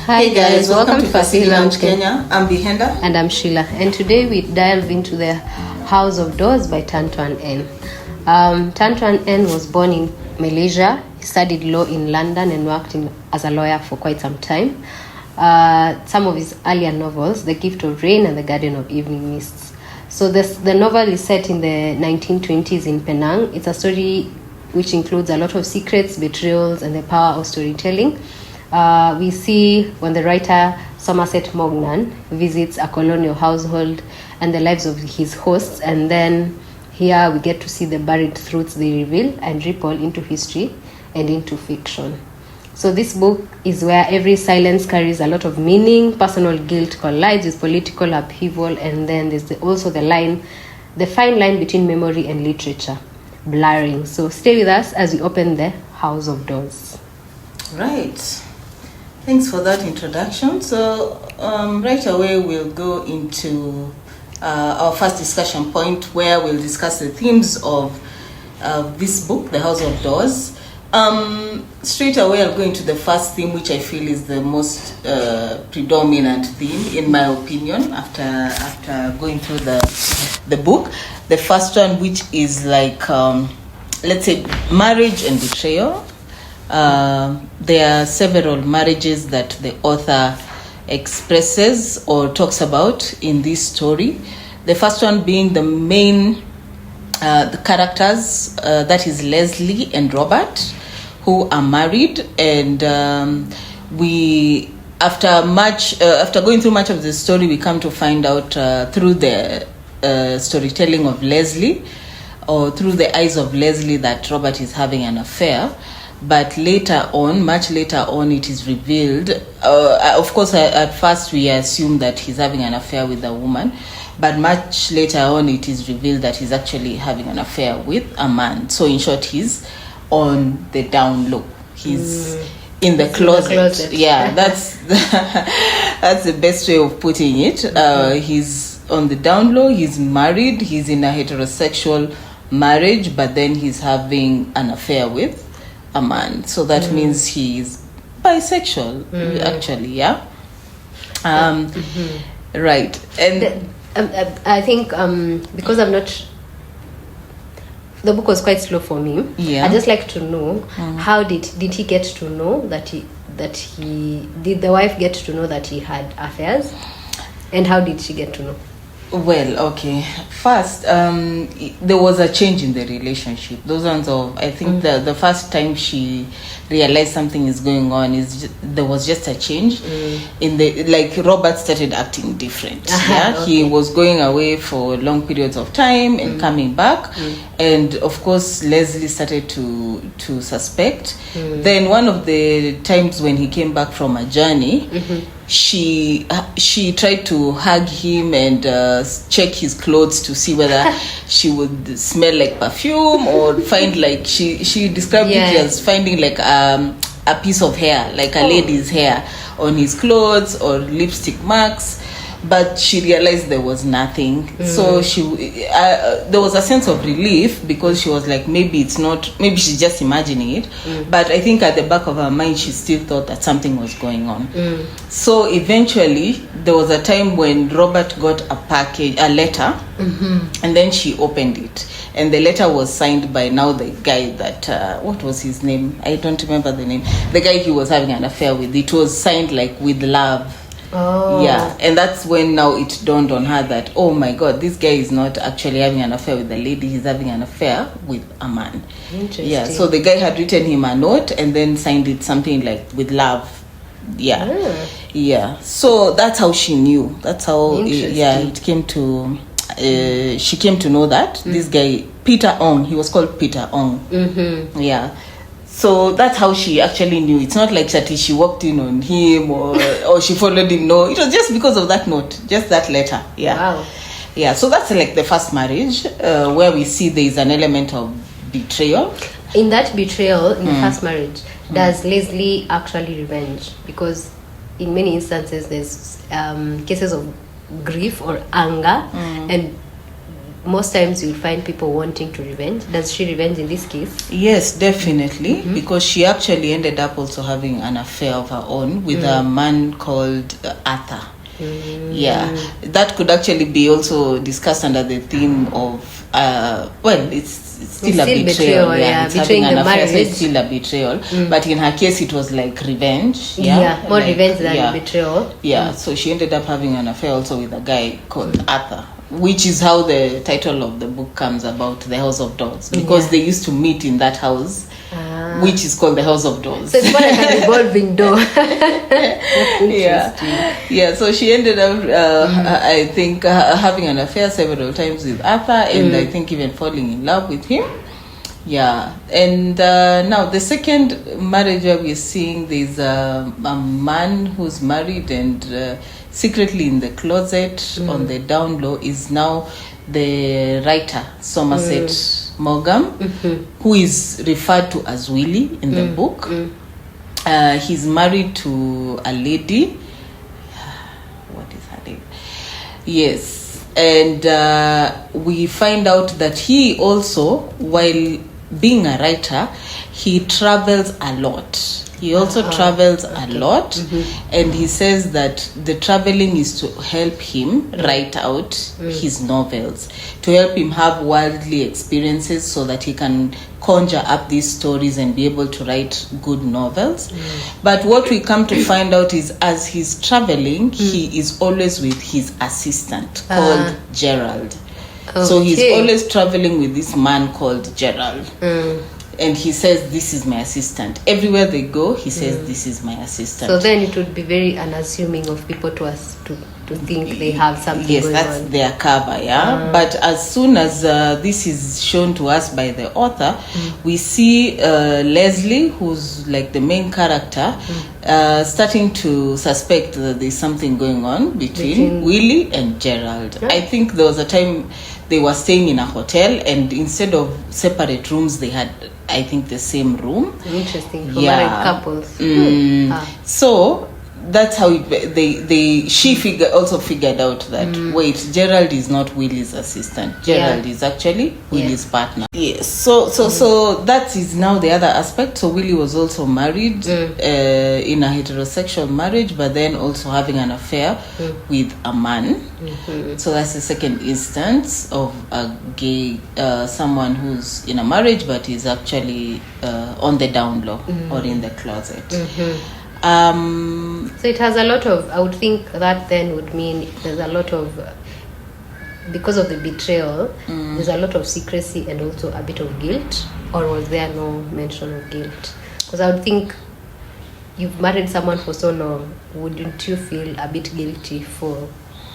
Hi guys, welcome to Fasihi Lounge Kenya. I'm Bihenda. And I'm Sheila. And today we dive into the House of Doors by Tan Twan Eng. Tan Twan Eng was born in Malaysia. He studied law in London and worked as a lawyer for quite some time. Some of his earlier novels, The Gift of Rain and The Garden of Evening Mists. So the novel is set in the 1920s in Penang. It's a story which includes a lot of secrets, betrayals, and the power of storytelling. We see when the writer Somerset Maugham visits a colonial household and the lives of his hosts, and then here we get to see the buried truths they reveal and ripple into history and into fiction. So this book is where every silence carries a lot of meaning, personal guilt collides with political upheaval, and then there's also the fine line between memory and literature blurring. So stay with us as we open the House of Doors. Right. Thanks for that introduction. So right away we'll go into our first discussion point, where we'll discuss the themes of this book, The House of Doors. Straight away I'll go into the first theme, which I feel is the most predominant theme in my opinion after going through the book. The first one, which is like let's say marriage and betrayal. There are several marriages that the author expresses or talks about in this story. The first one being the main the characters, that is Leslie and Robert, who are married, and we after going through much of the story, we come to find out through the storytelling of Leslie, or through the eyes of Leslie, that Robert is having an affair. But later on, much later on, it is revealed. Of course, at first we assume that he's having an affair with a woman, but much later on, it is revealed that he's actually having an affair with a man. So in short, he's on the down low. He's in the closet. Yeah, that's that's the best way of putting it. He's on the down low. He's married. He's in a heterosexual marriage, but then he's having an affair with a man. So that means he's bisexual, actually. Yeah. Right. And I think because I'm not, the book was quite slow for me. Yeah. I just like to know how did he get to know that he did the wife get to know that he had affairs, and how did she get to know? Well, okay. First, there was a change in the relationship. Those ones of, I think the first time she realized something is going on there was just a change in the, like, Robert started acting different. Yeah, okay. He was going away for long periods of time and coming back, and of course Leslie started to suspect. Then one of the times when he came back from a journey, she tried to hug him and check his clothes to see whether she would smell like perfume, or find, like, she described it as finding like a piece of hair, like a lady's hair on his clothes, or lipstick marks. But she realized there was nothing. So there was a sense of relief, because she was like, maybe she's just imagining it. But I think at the back of her mind, she still thought that something was going on. So eventually, there was a time when Robert got a letter, and then she opened it. And the letter was signed by now the guy that, what was his name? I don't remember the name. The guy he was having an affair with. It was signed like with love. Oh. Yeah, and that's when now it dawned on her that, oh my God, this guy is not actually having an affair with a lady, he's having an affair with a man. Interesting. Yeah, so the guy had written him a note and then signed it something like with love. Yeah. Yeah, so that's how she knew. That's how, it came to, she came to know that this guy, Peter Ong, he was called Peter Ong. Yeah. So that's how she actually knew. It's not like that she walked in on him or she followed him. No, it was just because of that note, just that letter. Yeah. Wow. Yeah, so that's like the first marriage, where we see there is an element of betrayal. In that betrayal, in the first marriage, does Leslie actually revenge? Because in many instances, there's cases of grief or anger, and most times you'll find people wanting to revenge. Does she revenge in this case? Yes, definitely, because she actually ended up also having an affair of her own with a man called Arthur. Yeah, that could actually be also discussed under the theme of it's still a betrayal. Yeah, it's having an affair, so it's still a betrayal. But in her case, it was like revenge. Yeah, more like, revenge than betrayal. Yeah, so she ended up having an affair also with a guy called Arthur, which is how the title of the book comes about, The House of Doors, because they used to meet in that house, which is called the House of Doors. So it's more like an revolving door. Yeah. So she ended up, I think, having an affair several times with Arthur, and I think even falling in love with him. Yeah, and now the second marriage where we're seeing there's a man who's married and secretly in the closet on the down low is now the writer Somerset Maugham, who is referred to as Willie in the book. He's married to a lady. What is her name? Yes, and we find out that he also, while being a writer, he travels a lot. He also travels a lot, and he says that the traveling is to help him write out his novels, to help him have worldly experiences so that he can conjure up these stories and be able to write good novels. But what we come to find out is as he's traveling, he is always with his assistant called Gerald. Okay. So he's always traveling with this man called Gerald. And he says, this is my assistant. Everywhere they go, he says, this is my assistant. So then it would be very unassuming of people to think they have something going on. Yes, that's their cover, yeah. But as soon as this is shown to us by the author, we see Leslie, who's like the main character, starting to suspect that there's something going on between Willie and Gerald. I think there was a time they were staying in a hotel, and instead of separate rooms, they had, I think, the same room. Interesting. For married couples. So that's how she also figured out that wait, Gerald is not Willie's assistant. Gerald is actually Willie's partner. Yes. So that is now the other aspect. So Willie was also married in a heterosexual marriage, but then also having an affair with a man. So that's the second instance of a gay someone who's in a marriage but is actually on the down low or in the closet. So it has a lot of, I would think that then would mean there's a lot of, because of the betrayal, there's a lot of secrecy and also a bit of guilt. Or was there no mention of guilt? Because I would think you've married someone for so long, wouldn't you feel a bit guilty for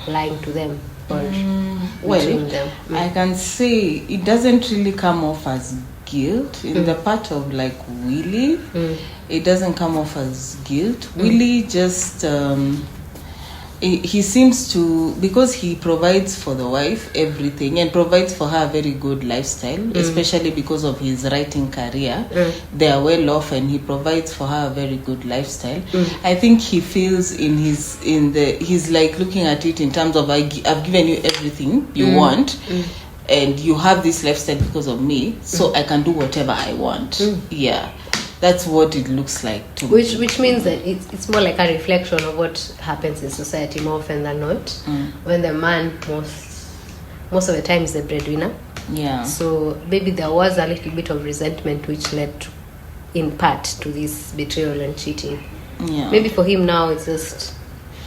lying to them or betraying them? I can say it doesn't really come off as guilt in the part of like Willie. It doesn't come off as guilt. Willie just he seems to, because he provides for the wife everything and provides for her a very good lifestyle, especially because of his writing career. They are well off and he provides for her a very good lifestyle. I think he feels he's like looking at it in terms of I've given you everything you want, and you have this lifestyle because of me, so I can do whatever I want. Yeah, that's what it looks like to me. Which means that it's more like a reflection of what happens in society more often than not. When the man most of the time is the breadwinner. Yeah. So maybe there was a little bit of resentment which led to, in part, to this betrayal and cheating. Yeah. Maybe for him now it's just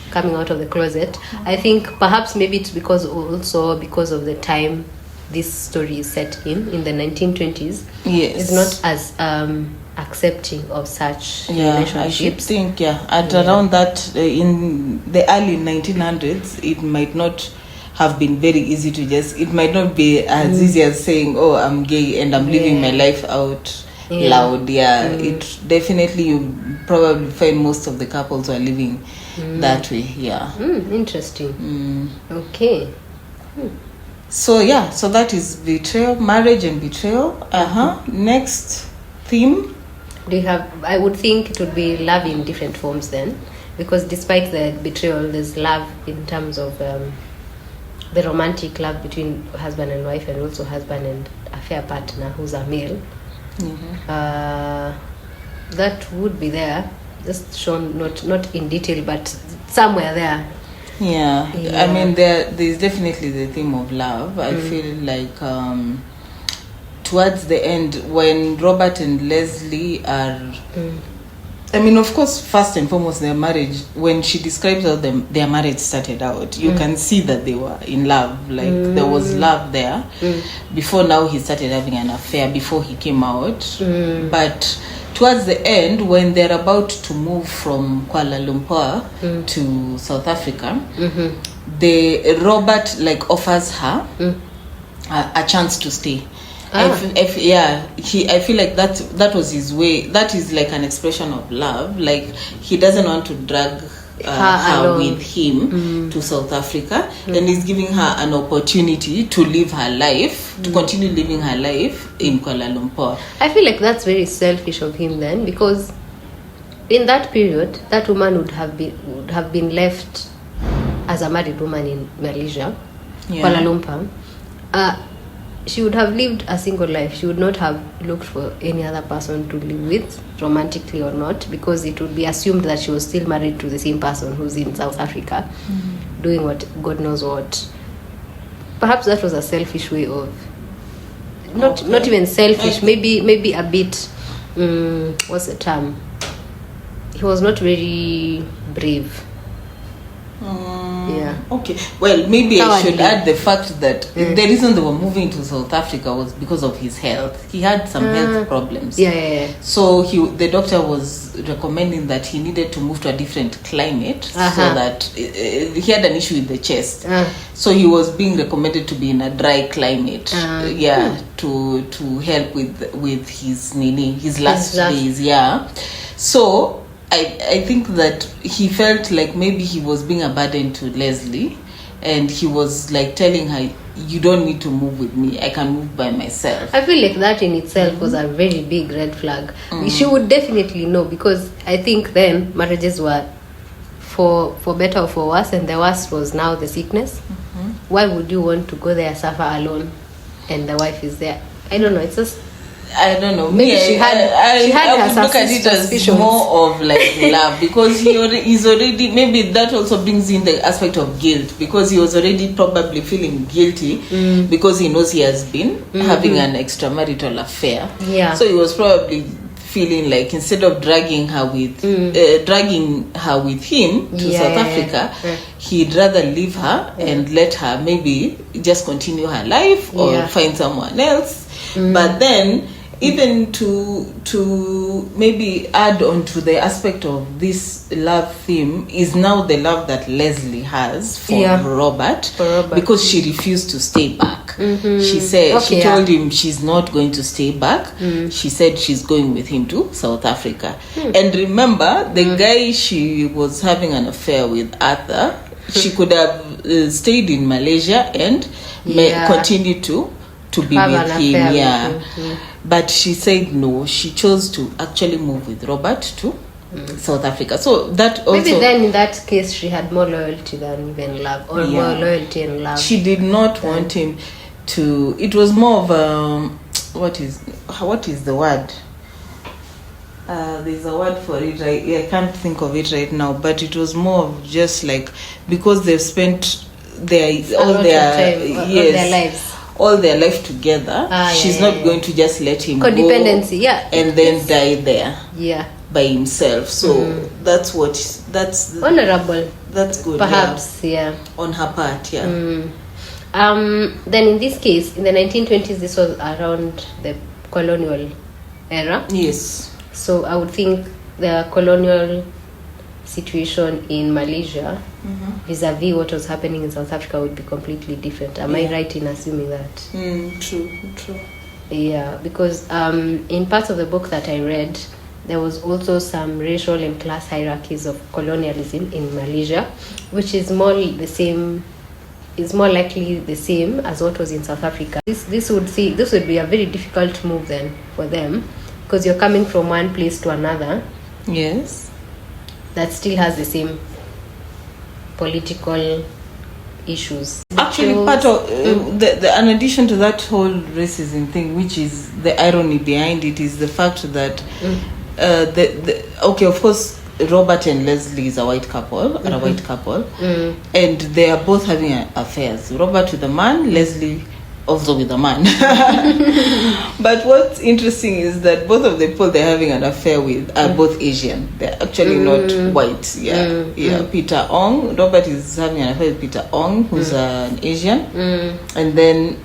coming out of the closet. I think perhaps maybe it's because of the time this story is set in the 1920s. Yes. It's not as accepting of such relationships. I should think, at around that, in the early 1900s, it might not have been very easy to it might not be as easy as saying, oh, I'm gay and I'm living my life out loud. It definitely, you probably find most of the couples who are living that way. Interesting. Okay. So that is betrayal, marriage and betrayal. Next theme. Do you have? I would think it would be love in different forms then, because despite the betrayal, there's love in terms of the romantic love between husband and wife, and also husband and affair partner who's a male. That would be there, just shown not in detail, but somewhere there. Yeah. I mean, there's definitely the theme of love. I feel like towards the end, when Robert and Leslie are, I mean, of course, first and foremost, their marriage, when she describes how their marriage started out, you can see that they were in love. Like, there was love there. Before now, he started having an affair before he came out. But towards the end, when they're about to move from Kuala Lumpur to South Africa, Robert, like, offers her a chance to stay. I feel like that was his way. That is like an expression of love. Like, he doesn't want to drag her with him to South Africa, and he's giving her an opportunity to live her life, to continue living her life in Kuala Lumpur. I feel like that's very selfish of him then, because in that period, that woman would have been left as a married woman in Malaysia, Kuala Lumpur. She would have lived a single life. She would not have looked for any other person to live with, romantically or not, because it would be assumed that she was still married to the same person who's in South Africa, doing what God knows what. Perhaps that was a selfish way of, not even selfish, maybe a bit, what's the term? He was not very brave. Okay. Well, maybe I should add the fact that the reason they were moving to South Africa was because of his health. He had some health problems. So the doctor was recommending that he needed to move to a different climate, so that he had an issue with the chest. So he was being recommended to be in a dry climate. To help with his last days. So I think that he felt like maybe he was being a burden to Leslie, and he was like telling her, you don't need to move with me, I can move by myself. I feel like that in itself was a very big red flag. She would definitely know, because I think then marriages were for better or for worse, and the worst was now the sickness. Why would you want to go there, suffer alone, and the wife is there? I don't know, it's just, I don't know. Maybe she had her look at it as more of like love, because he's already, maybe that also brings in the aspect of guilt, because he was already probably feeling guilty because he knows he has been having an extramarital affair. So he was probably feeling like, instead of dragging her with him to South Africa, he'd rather leave her and let her maybe just continue her life or find someone else. But then, even to maybe add on to the aspect of this love theme, is now the love that Leslie has for Robert, because she refused to stay back. She said, she told him she's not going to stay back. She said she's going with him to South Africa. And remember, the guy she was having an affair with, Arthur, she could have stayed in Malaysia and continued to be with him. But she said no. She chose to actually move with Robert to South Africa. So that also, maybe then in that case she had more loyalty than even love, or more loyalty and love. She did not want him to. It was more of what is the word? There's a word for it. I can't think of it right now. But it was more of just like, because they've spent all their lives. All their life together, she's not going to just let him codependency, go and then die there by himself. So that's honorable. That's good, perhaps, on her part, Then in this case, in the 1920s, this was around the colonial era. Yes. So I would think the colonial situation in Malaysia vis-a-vis what was happening in South Africa would be completely different. Am I right in assuming that? True. Yeah, because in parts of the book that I read, there was also some racial and class hierarchies of colonialism in Malaysia, which is more likely the same as what was in South Africa. This would be a very difficult move then for them, because you're coming from one place to another. Yes. That still has the same political issues. Actually, part of in addition to that whole racism thing, which is the irony behind it, is the fact that of course, Robert and Leslie is a white couple, are a white couple, and they are both having affairs. Robert with a man, Leslie also with a man. But what's interesting is that both of the people they're having an affair with are both Asian. They're actually not white. Peter Ong, Robert is having an affair with Peter Ong, who's an Asian, and then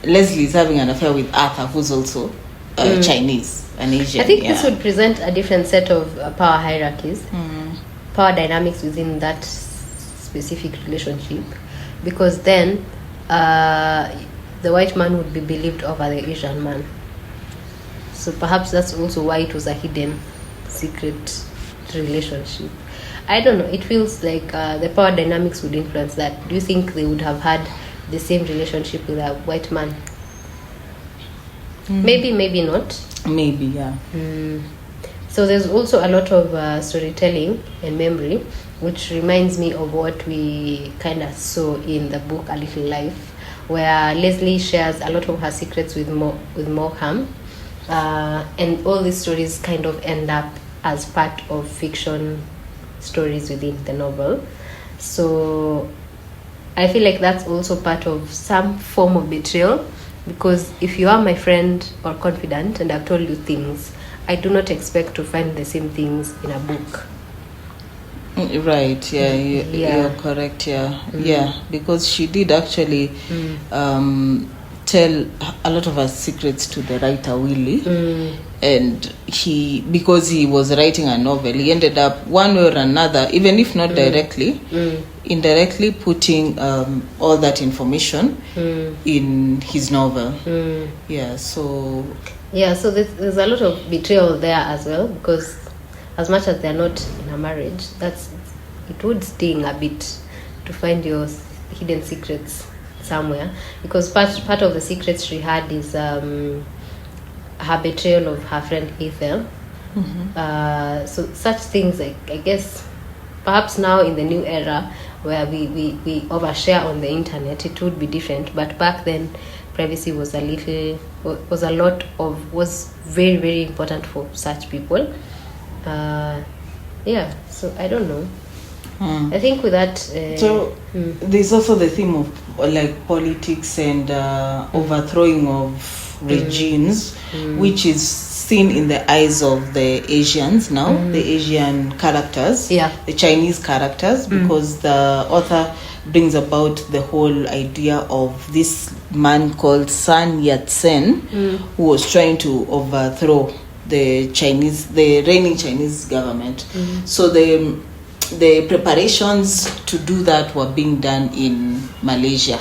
Leslie is having an affair with Arthur, who's also Chinese, an Asian. I think this would present a different set of power hierarchies, power dynamics within that specific relationship, because then the white man would be believed over the Asian man. So perhaps that's also why it was a hidden, secret relationship. I don't know. It feels like the power dynamics would influence that. Do you think they would have had the same relationship with a white man? Maybe, maybe not. Maybe, yeah. So there's also a lot of storytelling and memory, which reminds me of what we kind of saw in the book A Little Life, where Leslie shares a lot of her secrets with Moham, and all these stories kind of end up as part of fiction stories within the novel. So I feel like that's also part of some form of betrayal, because if you are my friend or confidant and I've told you things, I do not expect to find the same things in a book. Right, you're correct, yeah, because she did actually tell a lot of her secrets to the writer Willie, and because he was writing a novel, he ended up one way or another, even if not directly, indirectly putting all that information in his novel. So there's a lot of betrayal there as well, because as much as they're not in a marriage, it would sting a bit to find your hidden secrets somewhere, because part of the secrets she had is her betrayal of her friend Ethel. So such things, like, I guess perhaps now in the new era where we overshare on the internet, it would be different, but back then privacy was very, very important for such people. So I don't know. I think with that there's also the theme of like politics and overthrowing of regimes, which is seen in the eyes of the Asians now, the Asian characters, the Chinese characters, because the author brings about the whole idea of this man called Sun Yat-sen, who was trying to overthrow the reigning Chinese government. So the preparations to do that were being done in Malaysia,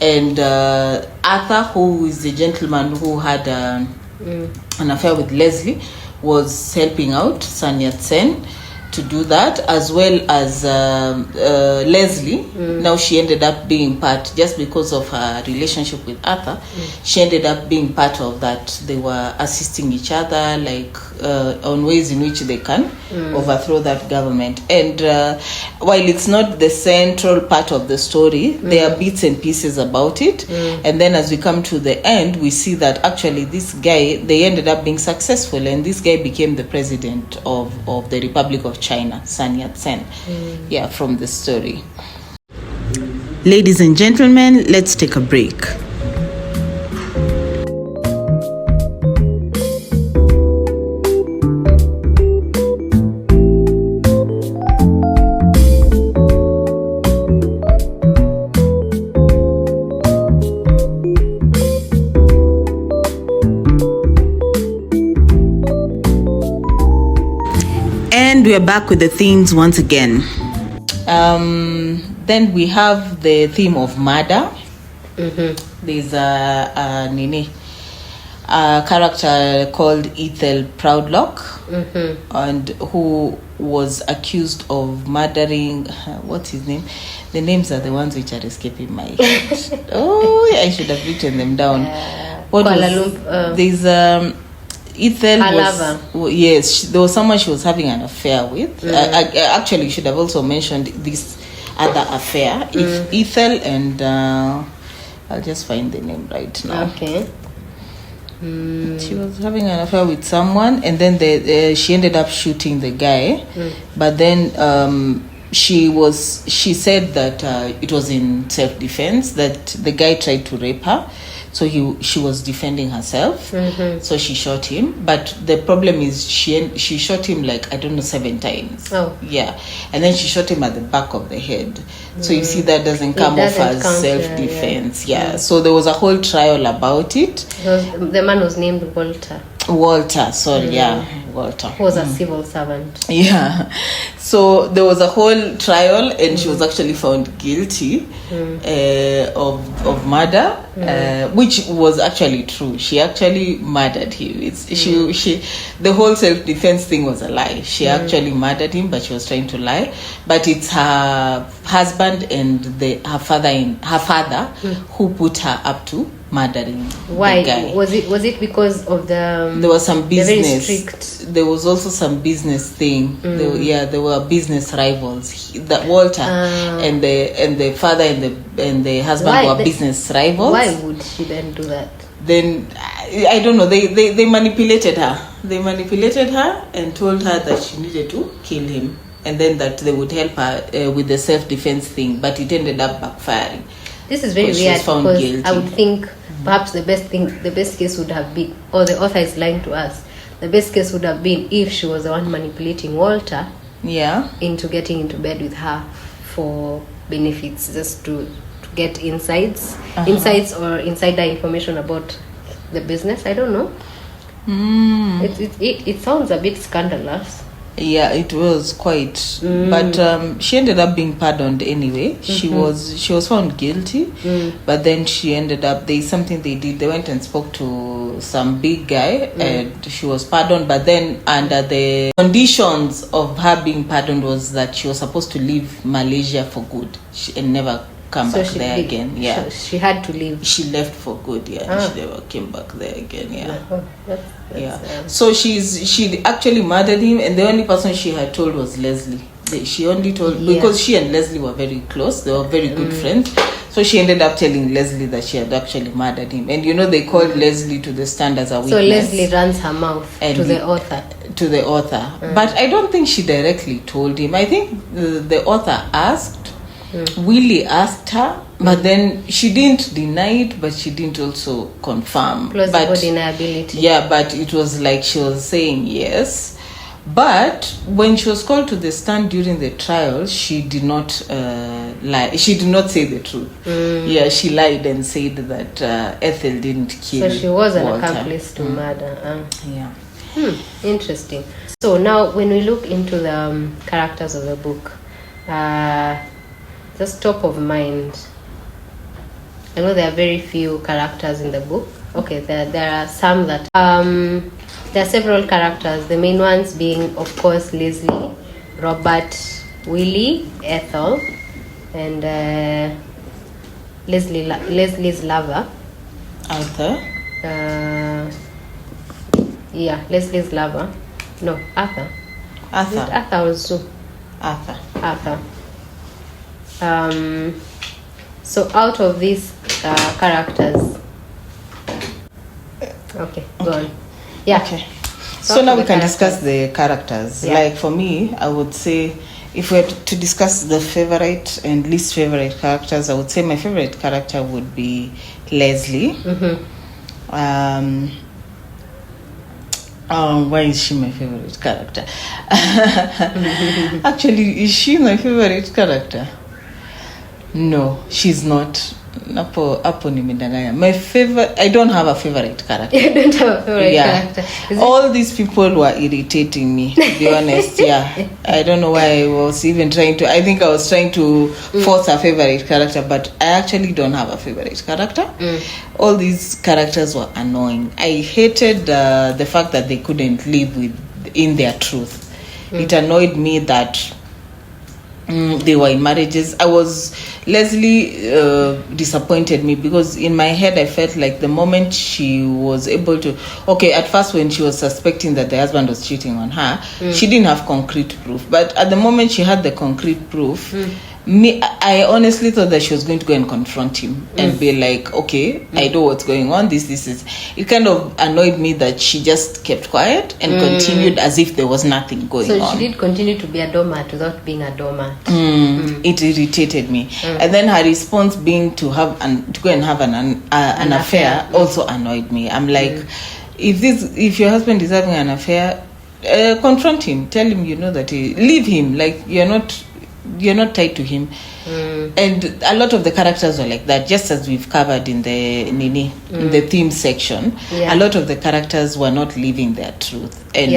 and Arthur, who is the gentleman who had an affair with Leslie, was helping out Sun Yat-sen to do that, as well as Leslie. Now she ended up being part, just because of her relationship with Arthur, she ended up being part of that. They were assisting each other, like on ways in which they can overthrow that government. And while it's not the central part of the story, there are bits and pieces about it. And then as we come to the end, we see that actually this guy, they ended up being successful, and this guy became the president of the Republic of China, Sun Yat-sen, from the story. Ladies and gentlemen, let's take a break. And we are back with the themes once again. Then we have the theme of murder. There's a character called Ethel Proudlock, and who was accused of murdering, what's his name? The names are the ones which are escaping my head. I should have written them down. There's Ethel there was someone she was having an affair with. I actually should have also mentioned this other affair. If Ethel and I'll just find the name right now. Okay. She was having an affair with someone, and then she ended up shooting the guy. But then she said that it was in self-defense, that the guy tried to rape her, so she was defending herself. So she shot him, but the problem is she shot him like, I don't know, 7 times. Yeah, and then she shot him at the back of the head. So you see, that doesn't come off as self-defense. Yeah. So there was a whole trial about it. The man was named Walter. Walter, who was a civil servant. Yeah. So there was a whole trial, and she was actually found guilty of murder, which was actually true. She actually murdered him. She the whole self-defense thing was a lie. She actually murdered him, but she was trying to lie. But it's her husband and her father who put her up to murdering Why? the guy. Was it because of there was some business. Very strict. There was also some business thing. There were business rivals. That Walter and the father and the husband were business rivals. Why would she then do that? Then I don't know. They manipulated her. They manipulated her and told her that she needed to kill him, and then that they would help her with the self-defense thing. But it ended up backfiring. This is very weird, because I would think perhaps the best case would have been, or the author is lying to us, the best case would have been if she was the one manipulating Walter into getting into bed with her for benefits, just to get insights or insider information about the business. I don't know. It sounds a bit scandalous. Yeah, it was quite. But she ended up being pardoned anyway. She was found guilty, but then she ended up, there's something they did. They went and spoke to some big guy, and she was pardoned. But then under the conditions of her being pardoned was that she was supposed to leave Malaysia for good and never come back there again. Yeah, she had to leave. She left for good. Yeah, she never came back there again. So she actually murdered him, and the only person she had told was Leslie. She only told because she and Leslie were very close. They were very good friends. So she ended up telling Leslie that she had actually murdered him, and they called Leslie to the stand as a witness. So Leslie runs her mouth to the author. To the author, but I don't think she directly told him. I think the author asked. Willie asked her, but then she didn't deny it, but she didn't also confirm. Plausible deniability. Yeah, but it was like she was saying yes. But when she was called to the stand during the trial, she did not lie. She did not say the truth. Yeah, she lied and said that Ethel didn't kill. So she was an Walter. accomplice to murder. Yeah. Interesting. So now, when we look into the characters of the book, just top of mind, I know there are very few characters in the book. Okay, there are some that there are several characters. The main ones being, of course, Leslie, Robert, Willie, Ethel, and Leslie's lover, Arthur. Leslie's lover. No, Arthur. Arthur also. Arthur. So out of these characters, okay, go on. Yeah. Okay. So now we can discuss the characters. Yeah. Like for me, I would say, if we had to discuss the favorite and least favorite characters, I would say my favorite character would be Leslie. Why is she my favorite character? Actually, is she my favorite character? No, she's not. Apo nimedanganya. My favorite, I don't have a favorite character. You don't have a favorite character. All these people were irritating me, to be honest. Yeah, I don't know why I was even trying to. I think I was trying to force a favorite character, but I actually don't have a favorite character. All these characters were annoying. I hated the fact that they couldn't live in their truth. It annoyed me that they were in marriages. Leslie disappointed me, because in my head I felt like the moment she was able to, at first when she was suspecting that the husband was cheating on her, she didn't have concrete proof, but at the moment she had the concrete proof, I honestly thought that she was going to go and confront him and be like, okay, I know what's going on. This is. It kind of annoyed me that she just kept quiet and continued as if there was nothing going on. So she did continue to be a doormat without being a doormat. It irritated me. And then her response being to go and have an affair also annoyed me. I'm like, if your husband is having an affair, confront him. Tell him leave him. Like you're not tied to him. And a lot of the characters were like that, just as we've covered in the in the theme section. A lot of the characters were not living their truth, and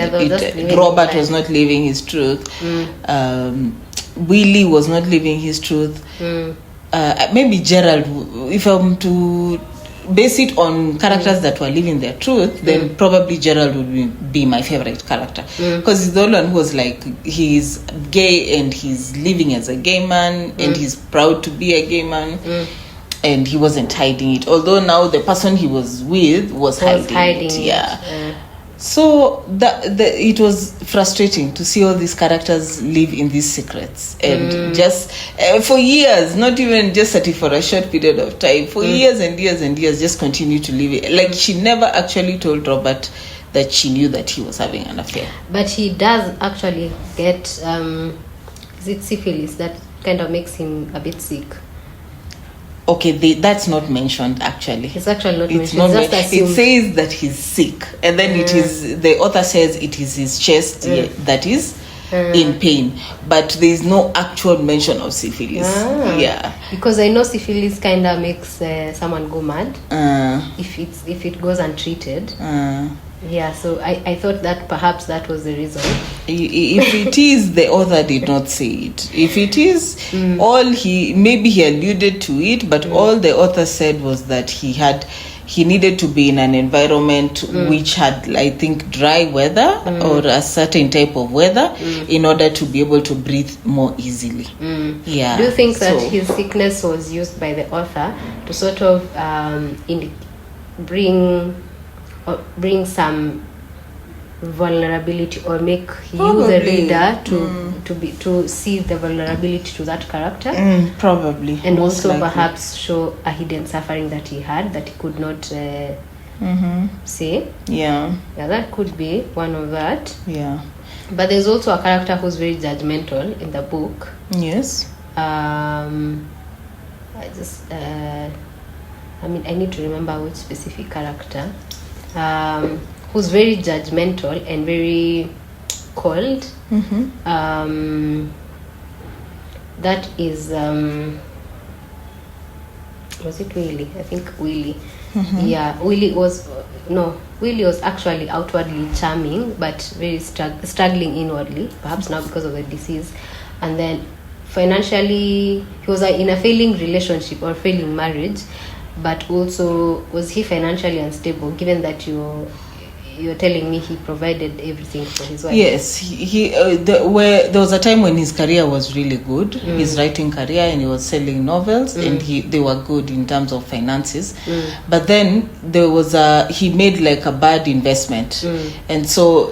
Robert was not living his truth. Willie was not living his truth. Maybe Gerald, if I'm to base it on characters that were living their truth, then probably Gerald would be my favorite character, because he's the only one who was like, he's gay and he's living as a gay man and he's proud to be a gay man, and he wasn't hiding it, although now the person he was with was hiding it. So it was frustrating to see all these characters live in these secrets and just for years, not even just for a short period of time, for years and years and years, just continue to live it. Like she never actually told Robert that she knew that he was having an affair. But he does actually get is it syphilis that kind of makes him a bit sick? Okay, that's not mentioned actually. It's actually not mentioned. It says that he's sick, and then it is the author says it is his chest that is in pain, but there is no actual mention of syphilis. Because I know syphilis kind of makes someone go mad if it goes untreated. So I thought that perhaps that was the reason. If it is, the author did not say it. If it is, maybe he alluded to it, but all the author said was that he needed to be in an environment which had, I think, dry weather or a certain type of weather in order to be able to breathe more easily. Do you think that his sickness was used by the author to sort of bring some vulnerability, or make you the reader to see the vulnerability to that character? Probably. And also likely, perhaps show a hidden suffering that he had that he could not say. That could be one of that. But there's also a character who's very judgmental in the book. I need to remember which specific character, who's very judgmental and very cold. That is was it Willie? I think Willie. Willie was actually outwardly charming but very struggling inwardly, perhaps now because of the disease. And then financially he was in a failing relationship or failing marriage, but also was he financially unstable, given that you're telling me he provided everything for his wife? Yes, there was a time when his career was really good, his writing career, and he was selling novels, and they were good in terms of finances. But then he made like a bad investment, and so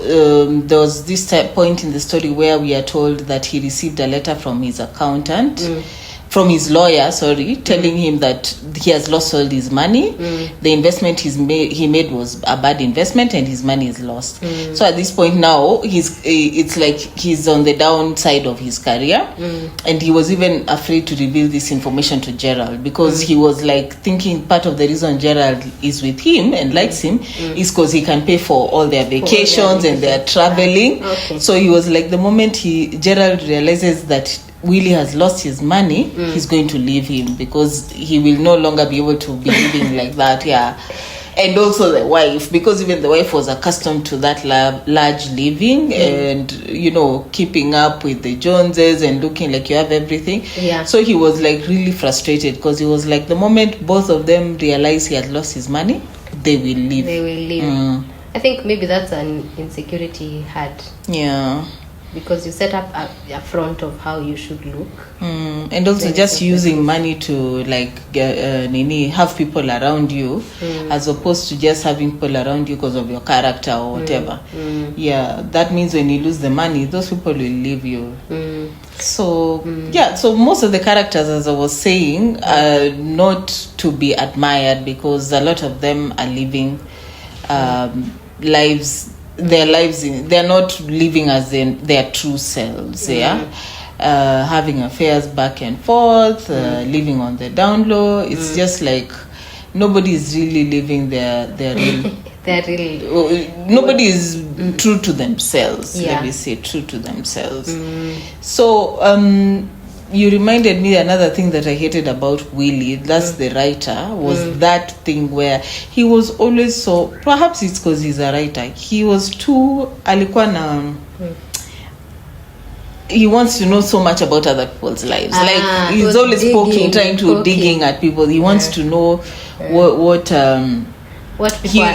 there was this point in the story where we are told that he received a letter from his accountant. From his lawyer, telling him that he has lost all his money. The investment he made was a bad investment, and his money is lost. So at this point now, it's like he's on the downside of his career, and he was even afraid to reveal this information to Gerald, because he was like thinking part of the reason Gerald is with him and likes him is because he can pay for all their vacations and their traveling. So he was like, the moment Gerald realizes that Willie has lost his money, he's going to leave him, because he will no longer be able to be living like that. And also the wife, because even the wife was accustomed to that large living and keeping up with the Joneses and looking like you have everything. So he was like really frustrated, because he was like, the moment both of them realize he had lost his money, they will leave. I think maybe that's an insecurity he had. because you set up a front of how you should look. And also just using money to like have people around you, as opposed to just having people around you because of your character or whatever. Yeah, that means when you lose the money, those people will leave you. So so most of the characters, as I was saying, are not to be admired because a lot of them are living lives. Their lives they're not living as their true selves. Having affairs back and forth, living on the down low. It's just like nobody is really living their real. Nobody is true to themselves. Let me say true to themselves. So you reminded me another thing that I hated about Willie, that's the writer, was that thing where he was always so, perhaps it's because he's a writer, he was too alikuwa na he wants to know so much about other people's lives. Like he's always digging at people. He wants to know what people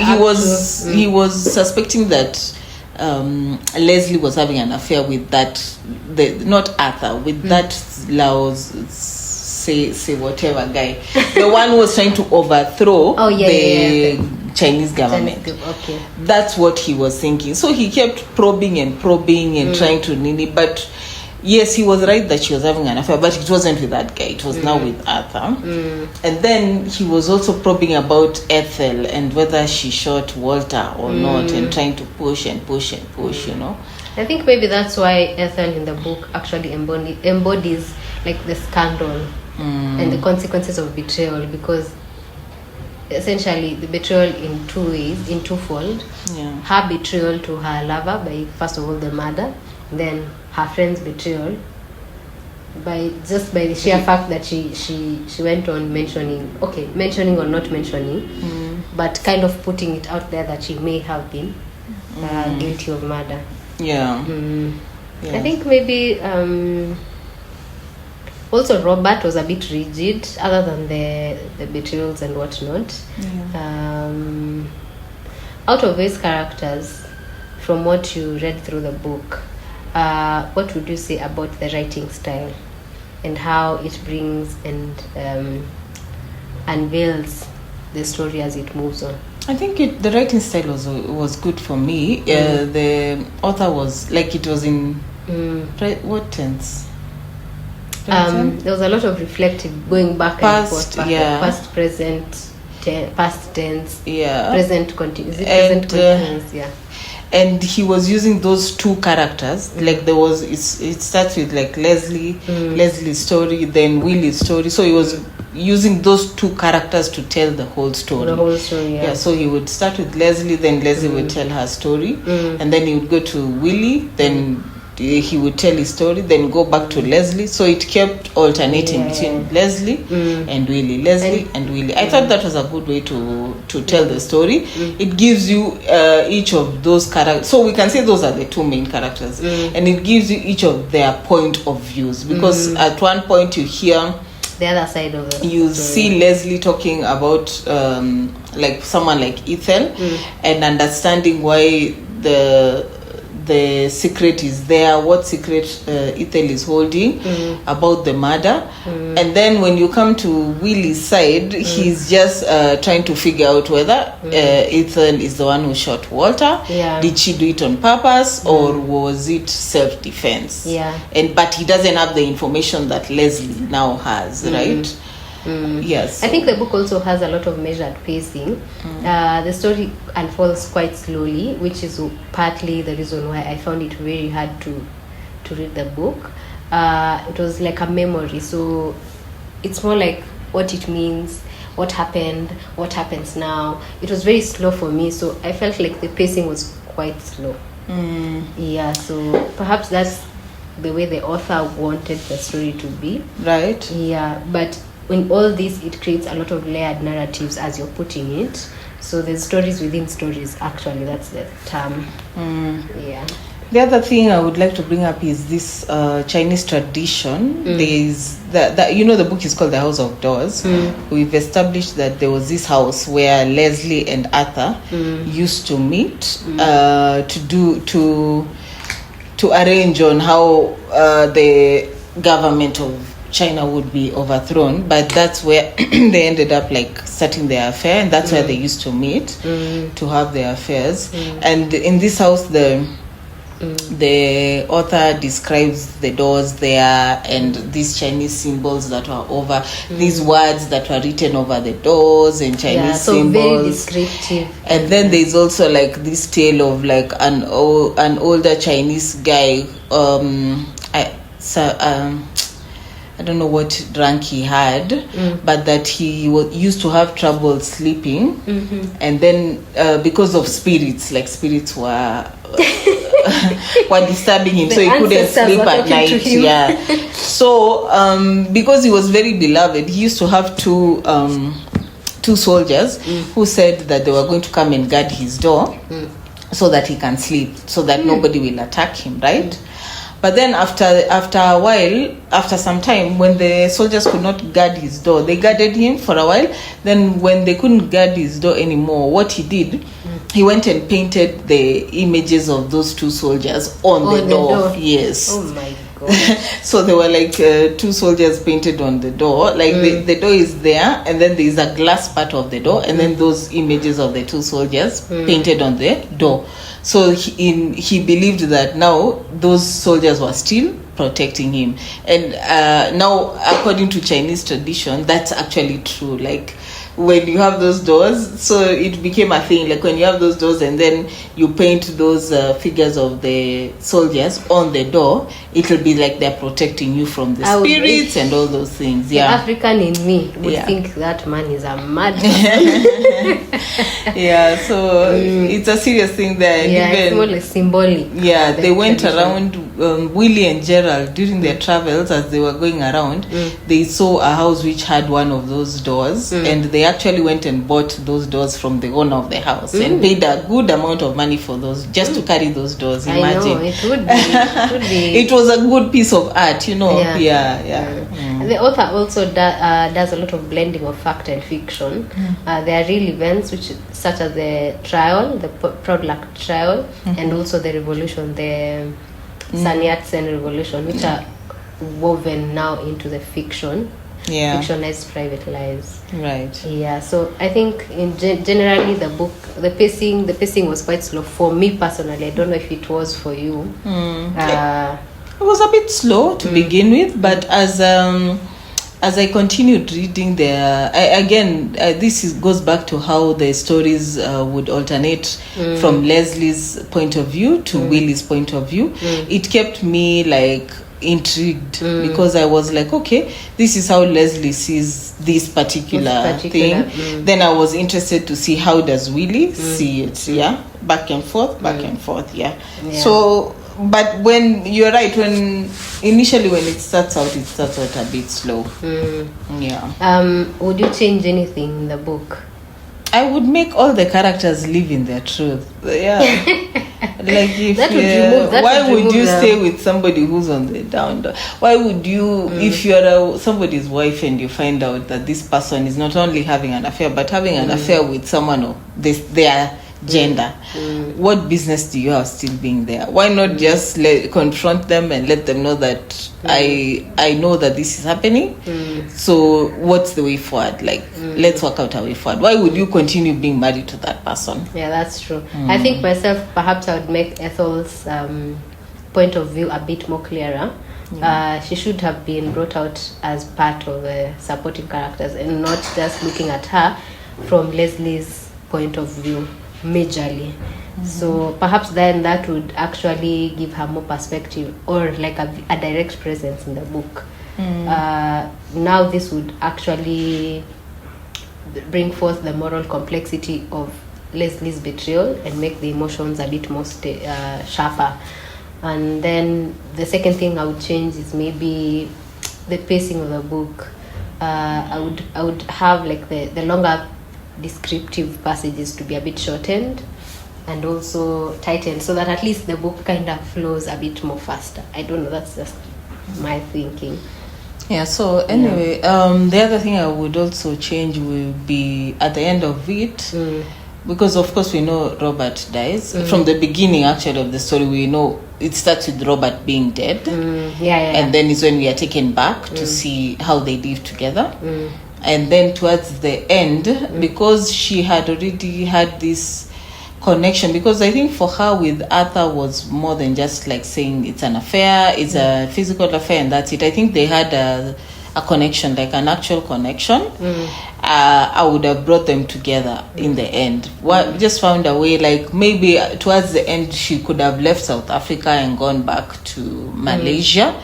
he was suspecting that Leslie was having an affair with not Arthur, with that Laos say whatever guy, the one who was trying to overthrow the Chinese government. Okay. That's what he was thinking. So he kept probing and trying to but yes, he was right that she was having an affair, but it wasn't with that guy. It was now with Arthur. And then he was also probing about Ethel and whether she shot Walter or not, and trying to push, you know. I think maybe that's why Ethel in the book actually embodies like the scandal and the consequences of betrayal, because essentially the betrayal in twofold. Her betrayal to her lover by, first of all, the murder, then her friend's betrayal by the sheer fact that she went on mentioning or not mentioning, but kind of putting it out there that she may have been guilty of murder. I think maybe also Robert was a bit rigid, other than the betrayals and whatnot. Out of his characters, from what you read through the book, what would you say about the writing style and how it brings and unveils the story as it moves on? I think the writing style was good for me. The author was like, it was in what tense? There was a lot of reflective, going back and forth, past, present, past tense, present continuous. Present continuous, and he was using those two characters. Like there was, it starts with like Leslie's story, then Willie's story. So he was using those two characters to tell the whole story. So he would start with Leslie, then Leslie would tell her story, and then he would go to Willie, then he would tell his story, then go back to Leslie. So it kept alternating between Leslie and Willie, and Willie. I thought that was a good way to tell the story. It gives you each of those characters. So we can say those are the two main characters, and it gives you each of their point of views, because at one point you hear the other side of it. You see Leslie talking about like someone like Ethel, and understanding why the secret is there, what secret Ethel is holding about the murder. And then when you come to Willie's side, he's just trying to figure out whether Ethel is the one who shot Walter. Did she do it on purpose, or was it self-defense? But he doesn't have the information that Leslie now has, right? Yes. I think the book also has a lot of measured pacing. The story unfolds quite slowly, which is partly the reason why I found it very hard to read the book. It was like a memory, so it's more like what it means, what happened, what happens now. It was very slow for me, so I felt like the pacing was quite slow. So perhaps that's the way the author wanted the story to be. Right. But in all this, it creates a lot of layered narratives, as you're putting it. So there's stories within stories, actually, that's the term. The other thing I would like to bring up is this Chinese tradition. There is the book is called The House of Doors. We've established that there was this house where Leslie and Arthur used to meet to arrange on how the government of China would be overthrown, but that's where they ended up like starting their affair, and that's where they used to meet to have their affairs. And in this house, the author describes the doors there and these Chinese symbols that were over these words that were written over the doors and Chinese so symbols. Very descriptive. And then there's also like this tale of like an older Chinese guy. I don't know what drunk he had, but that he used to have trouble sleeping, and then because of spirits, like spirits were disturbing him, so he couldn't sleep at night. Yeah. So because he was very beloved, he used to have two soldiers who said that they were going to come and guard his door so that he can sleep, so that nobody will attack him, right? But then after a while, after some time, when the soldiers could not guard his door, they guarded him for a while. Then when they couldn't guard his door anymore, what he did, he went and painted the images of those two soldiers on the door. Yes. Oh my God. So there were like two soldiers painted on the door. Like the door is there, and then there is a glass part of the door, and then those images of the two soldiers painted on the door. So he believed that now those soldiers were still protecting him. And now, according to Chinese tradition, that's actually true. Like when you have those doors, so it became a thing. Like when you have those doors and then you paint those figures of the soldiers on the door, it will be like they're protecting you from the spirits and all those things. The African in me would think that man is a mad Yeah, so it's a serious thing there. Yeah, it's more like symbolic. Yeah, they went around, Willie and Gerald, during their travels, as they were going around, they saw a house which had one of those doors, and they actually went and bought those doors from the owner of the house and paid a good amount of money for those, just to carry those doors. Imagine. I know, it would be. It was a good piece of art, you know. The author also does a lot of blending of fact and fiction. There are real events, such as the trial, the Proud Luck trial, and also the revolution, the Sun Yat-sen revolution, which are woven now into the fiction. Fictionalized private lives. Right. Yeah. So I think generally the book, the pacing was quite slow for me personally. I don't know if it was for you. It was a bit slow to begin with, but as I continued reading this goes back to how the stories would alternate from Leslie's point of view to Willie's point of view. It kept me like intrigued because I was like, okay, this is how Leslie sees this particular thing. Then I was interested to see how does Willie see it. Back and forth. So but when you're right, when it starts out a bit slow. Would you change anything in the book? I would make all the characters live in their truth. Like why would you stay with somebody who's on the down? Why would you, if you're somebody's wife and you find out that this person is not only having an affair but having an affair with someone of their gender, what business do you have still being there? Why not just confront them and let them know that I know that this is happening, so what's the way forward? Like let's work out a way forward. Why would you continue being married to that person? Yeah, that's true. I think myself, perhaps I would make Ethel's point of view a bit more clearer. She should have been brought out as part of the supporting characters and not just looking at her from Leslie's point of view majorly. So perhaps then that would actually give her more perspective, or like a direct presence in the book. Now this would actually bring forth the moral complexity of Leslie's betrayal and make the emotions a bit more sharper. And then the second thing I would change is maybe the pacing of the book. I would have like the longer descriptive passages to be a bit shortened and also tightened, so that at least the book kind of flows a bit more faster. I don't know, that's just my thinking. So anyway, the other thing I would also change would be at the end of it, because of course we know Robert dies. From the beginning, actually, of the story, we know it starts with Robert being dead. And then is when we are taken back to see how they live together. And then towards the end, because she had already had this connection, because I think for her with Arthur was more than just like saying it's an affair, it's a physical affair and that's it. I think they had a connection, like an actual connection. I would have brought them together in the end. Just found a way, like maybe towards the end she could have left South Africa and gone back to Malaysia,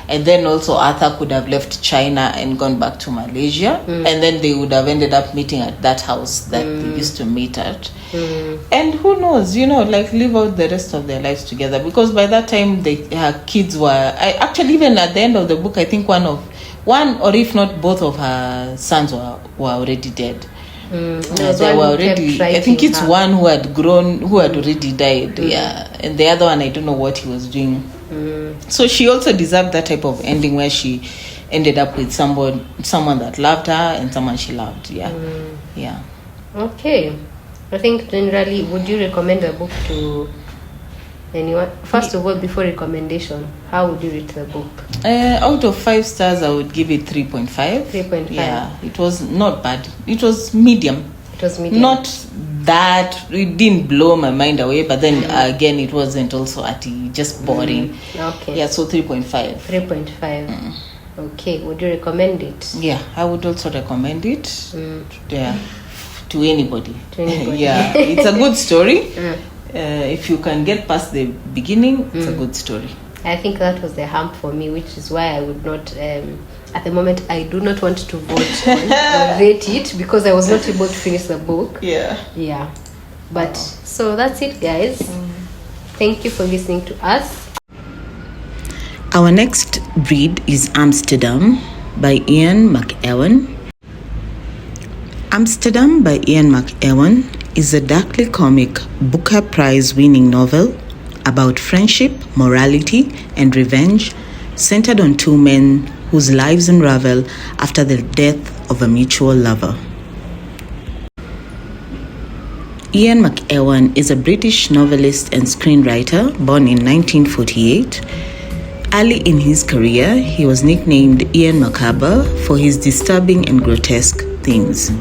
and then also Arthur could have left China and gone back to Malaysia, and then they would have ended up meeting at that house that they used to meet at. And who knows, like live out the rest of their lives together, because by that time her kids were actually, even at the end of the book, I think one or if not both of her sons were already dead. They were already, I think it's one who had already died, and the other one, I don't know what he was doing. So she also deserved that type of ending where she ended up with someone that loved her and someone she loved. Okay. I think generally, would you recommend a book to anyone? First of all, before recommendation, how would you rate the book? Out of 5 stars, I would give it 3.5. 3.5. Yeah, it was not bad. It was medium. Not that it didn't blow my mind away, but then again, it wasn't also just boring. Okay. Yeah, so 3.5. 3.5. Okay. Would you recommend it? Yeah, I would also recommend it. Yeah, to anybody. Yeah, it's a good story. If you can get past the beginning, it's a good story. I think that was the hump for me, which is why I would not, at the moment, I do not want to vote on or rate it, because I was not able to finish the book. Yeah. But, so that's it, guys. Thank you for listening to us. Our next read is Amsterdam by Ian McEwan. Amsterdam by Ian McEwan is a darkly comic Booker Prize-winning novel about friendship, morality, and revenge, centered on 2 men whose lives unravel after the death of a mutual lover. Ian McEwan is a British novelist and screenwriter born in 1948. Early in his career, he was nicknamed Ian Macabre for his disturbing and grotesque themes.